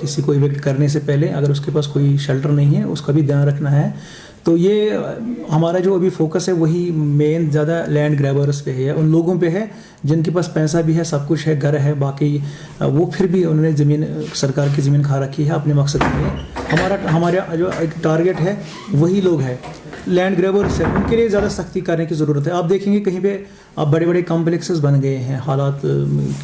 किसी को इवेक्ट करने से पहले अगर उसके पास कोई शेल्टर नहीं है उसका भी ध्यान रखना है। तो ये हमारा जो अभी फोकस है वही मेन ज़्यादा लैंड ग्रैबर्स पे है, उन लोगों पे है जिनके पास पैसा भी है, सब कुछ है, घर है, बाकी वो फिर भी उन्होंने ज़मीन, सरकार की ज़मीन खा रखी है अपने मकसद के लिए। हमारा जो एक टारगेट है वही लोग हैं, लैंड ग्रैबर्स है, उनके लिए ज़्यादा सख्ती करने की ज़रूरत है। आप देखेंगे कहीं पे अब बड़े बड़े कॉम्प्लेक्सेस बन गए हैं, हालात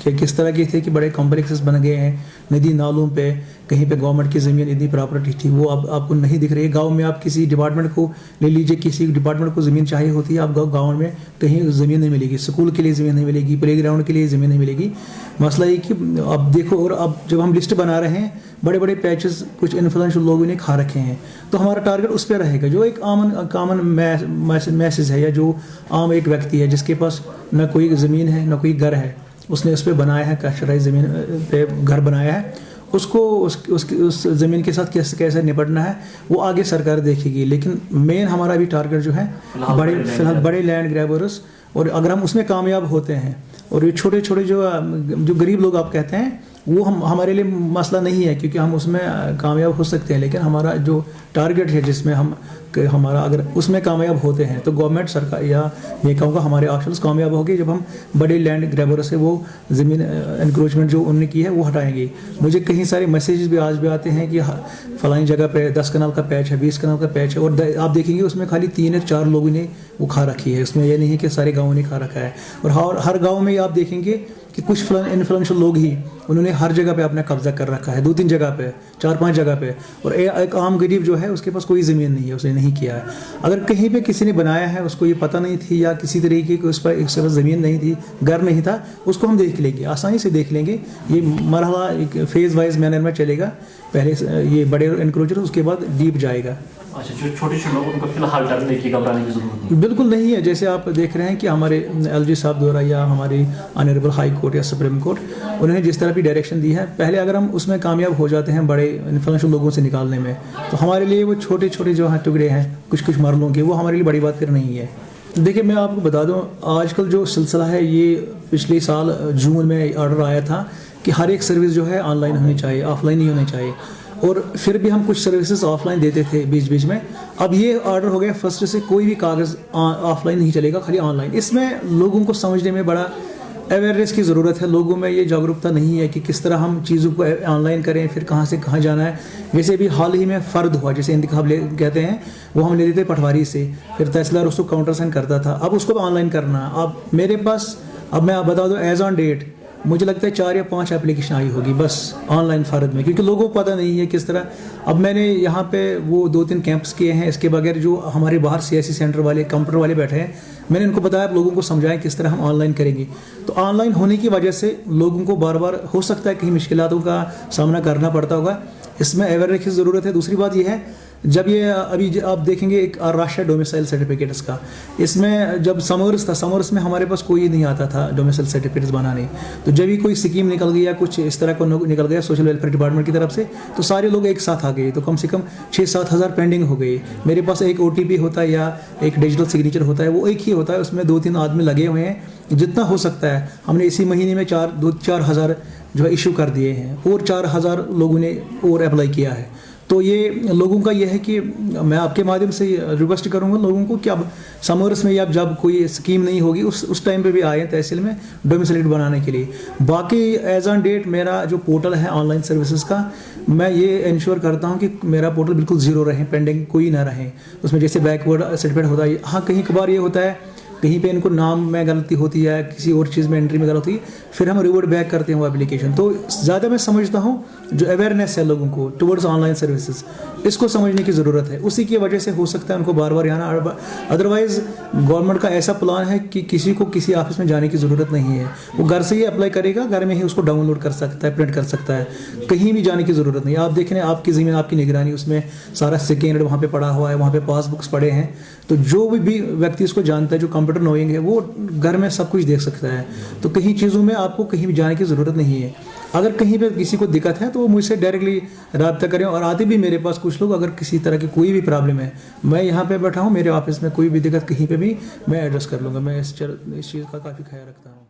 किस तरह के थे कि बड़े कॉम्प्लेक्सेस बन गए हैं नदी नालों पे, कहीं पे गवर्नमेंट की ज़मीन इतनी प्रॉपर्टी थी वो अब आपको नहीं दिख रही है। गांव में आप किसी डिपार्टमेंट को ले लीजिए, किसी डिपार्टमेंट को ज़मीन चाहिए होती है, आप गाँव में कहीं ज़मीन नहीं मिलेगी, स्कूल के लिए ज़मीन नहीं मिलेगी, प्लेग्राउंड के लिए ज़मीन नहीं मिलेगी। मसला ये कि अब देखो, और अब जब हम लिस्ट बना रहे हैं बड़े बड़े पैचेस कुछ इन्फ्लुएंशियल लोगों ने खा रखे हैं, तो हमारा टारगेट उस पर रहेगा जो एक कॉमन मैसेज है, या जो आम एक व्यक्ति है जिसके पास न कोई ज़मीन है न कोई घर है, उसने उस पर बनाया है, कशराई ज़मीन पे घर बनाया है, उसको उस ज़मीन के साथ कैसे निपटना है वो आगे सरकार देखेगी। लेकिन मेन हमारा भी टारगेट जो है फिलहाल बड़े लैंड ग्रैबर्स, और अगर हम उसमें कामयाब होते हैं और ये छोटे छोटे जो गरीब लोग आप कहते हैं वो हमारे लिए मसला नहीं है, क्योंकि हम उसमें कामयाब हो सकते हैं। लेकिन हमारा जो टारगेट है जिसमें हमारा अगर उसमें कामयाब होते हैं तो गवर्नमेंट, सरकार या मैं कहूँगा हमारे ऑप्शंस कामयाब होंगे जब हम बड़े लैंड ग्रैबर से वो ज़मीन एनक्रोचमेंट जो उन्होंने की है वो हटाएंगे। मुझे कहीं सारे मैसेजेस भी आज भी आते हैं कि फलानी जगह पे 10 कनाल का पैच है, 20 कनाल का पैच है, और आप देखेंगे उसमें खाली 3 या 4 लोगों ने वो खा रखी है, उसमें ये नहीं है कि सारे गाँवों ने खा रखा है। और हर गाँव में आप देखेंगे कि कुछ इन्फ्लुएंशियल लोग ही उन्होंने हर जगह पे अपना कब्जा कर रखा है, 2-3 जगह पे, 4-5 जगह पे, और एक आम गरीब जो है उसके पास कोई ज़मीन नहीं है, उसने नहीं किया है। अगर कहीं पे किसी ने बनाया है, उसको ये पता नहीं थी या किसी तरीके की उस पर ज़मीन नहीं थी, घर नहीं था, उसको हम देख लेंगे, आसानी से देख लेंगे। ये मरहला एक फेज़ वाइज मैनर में चलेगा, पहले ये बड़े एनक्रोचर, उसके बाद डीप जाएगा। अच्छा, जो छोटे लोग उनको फिलहाल डरने की, घबराने की जरूरत नहीं? बिल्कुल नहीं है। जैसे आप देख रहे हैं कि हमारे एलजी साहब द्वारा या हमारी ऑनरेबल हाई कोर्ट या सुप्रीम कोर्ट, उन्होंने जिस तरह की डायरेक्शन दी है, पहले अगर हम उसमें कामयाब हो जाते हैं बड़े इन्फ्लुएंशियल लोगों से निकालने में, तो हमारे लिए वो छोटे छोटे जो हैं टुकड़े हैं कुछ मरलों के, वो हमारे लिए बड़ी बात फिर नहीं है। देखिए, मैं आपको बता दूं, आजकल जो सिलसिला है ये पिछले साल जून में ऑर्डर आया था कि हर एक सर्विस जो है ऑनलाइन होनी चाहिए, ऑफलाइन नहीं होनी चाहिए, और फिर भी हम कुछ सर्विसेज ऑफलाइन देते थे बीच में। अब ये ऑर्डर हो गया फर्स्ट से कोई भी कागज़ ऑफलाइन नहीं चलेगा, खाली ऑनलाइन। इसमें लोगों को समझने में बड़ा अवेयरनेस की ज़रूरत है, लोगों में ये जागरूकता नहीं है कि किस तरह हम चीज़ों को ऑनलाइन करें, फिर कहाँ से कहाँ जाना है। वैसे भी हाल ही में फ़र्द हुआ, जैसे इंतखाब कहते हैं, वो हम ले लेते पटवारी से, फिर तहसीलदार उसको काउंटर साइन करता था, अब उसको ऑनलाइन करना। अब मेरे पास, अब मैं बता दूँ, एज ऑन डेट मुझे लगता है 4 या 5 एप्लीकेशन आई होगी बस ऑनलाइन फ़र्द में, क्योंकि लोगों को पता नहीं है किस तरह। अब मैंने यहाँ पे वो 2-3 कैंप्स किए हैं, इसके बगैर जो हमारे बाहर सीएससी सेंटर वाले, कंप्यूटर वाले बैठे हैं, मैंने उनको बताया आप लोगों को समझाएं किस तरह हम ऑनलाइन करेंगे। तो ऑनलाइन होने की वजह से लोगों को बार बार हो सकता है कहीं मुश्किलों का सामना करना पड़ता होगा, इसमें अवेयरनेस की ज़रूरत है। दूसरी बात यह है, जब ये अभी आप देखेंगे एक राष्ट्रीय डोमिसाइल सर्टिफिकेट्स का, इसमें जब समर्स था, समर्स में हमारे पास कोई नहीं आता था डोमिसाइल सर्टिफिकेट्स बनाने, तो जब भी कोई स्कीम निकल गई या कुछ इस तरह का निकल गया सोशल वेलफेयर डिपार्टमेंट की तरफ से, तो सारे लोग एक साथ आ गए, तो कम से कम 6-7 हज़ार पेंडिंग हो गई। मेरे पास एक OTP होता है या एक डिजिटल सिग्नेचर होता है, वो एक ही होता है, उसमें 2-3 आदमी लगे हुए हैं। जितना हो सकता है हमने इसी महीने में 4 हज़ार जो है इशू कर दिए हैं, और 4 हज़ार लोगों ने और अप्लाई किया है। तो ये लोगों का ये है कि मैं आपके माध्यम से रिक्वेस्ट करूंगा लोगों को कि अब समर्स में या जब कोई स्कीम नहीं होगी उस टाइम पे भी आए तहसील में डोमिसाइल बनाने के लिए। बाकी एज ऑन डेट मेरा जो पोर्टल है ऑनलाइन सर्विसेज का, मैं ये इंश्योर करता हूँ कि मेरा पोर्टल बिल्कुल ज़ीरो रहे, पेंडिंग कोई ना रहे। उसमें जैसे बैकवर्ड सर्टिफिकेट होता है, हाँ कहीं कभार ये होता है कहीं पे इनको नाम में गलती होती है, किसी और चीज़ में एंट्री में गलती होती है, फिर हम रिवर्ट बैक करते हैं वो एप्लीकेशन। तो ज़्यादा मैं समझता हूँ जो अवेयरनेस है लोगों को टुवर्ड्स ऑनलाइन सर्विसेज, इसको समझने की ज़रूरत है, उसी की वजह से हो सकता है उनको बार बार यहाँ। अदरवाइज़ गवर्नमेंट का ऐसा प्लान है कि किसी को किसी ऑफिस में जाने की ज़रूरत नहीं है, वो घर से ही अप्लाई करेगा, घर में ही उसको डाउनलोड कर सकता है, प्रिंट कर सकता है, कहीं भी जाने की ज़रूरत नहीं। आप देख रहे हैं आपकी ज़मीन आपकी निगरानी, उसमें सारा सेकेंड वहाँ पर पड़ा हुआ है, वहाँ पर पासबुक्स पड़े हैं, तो जो भी व्यक्ति इसको जानता है, जो कंप्यूटर नोइंग है, वो घर में सब कुछ देख सकता है। तो कहीं चीज़ों में आपको कहीं भी जाने की ज़रूरत नहीं है। अगर कहीं पे किसी को दिक्कत है तो वो मुझसे डायरेक्टली रब्ता करें, और आते भी मेरे पास कुछ लोग, अगर किसी तरह की कोई भी प्रॉब्लम है, मैं यहाँ पे बैठा हूँ, मेरे ऑफिस में कोई भी दिक्कत कहीं पे भी मैं एड्रेस कर लूँगा। मैं इस चीज़ का काफ़ी ख्याल रखता हूँ।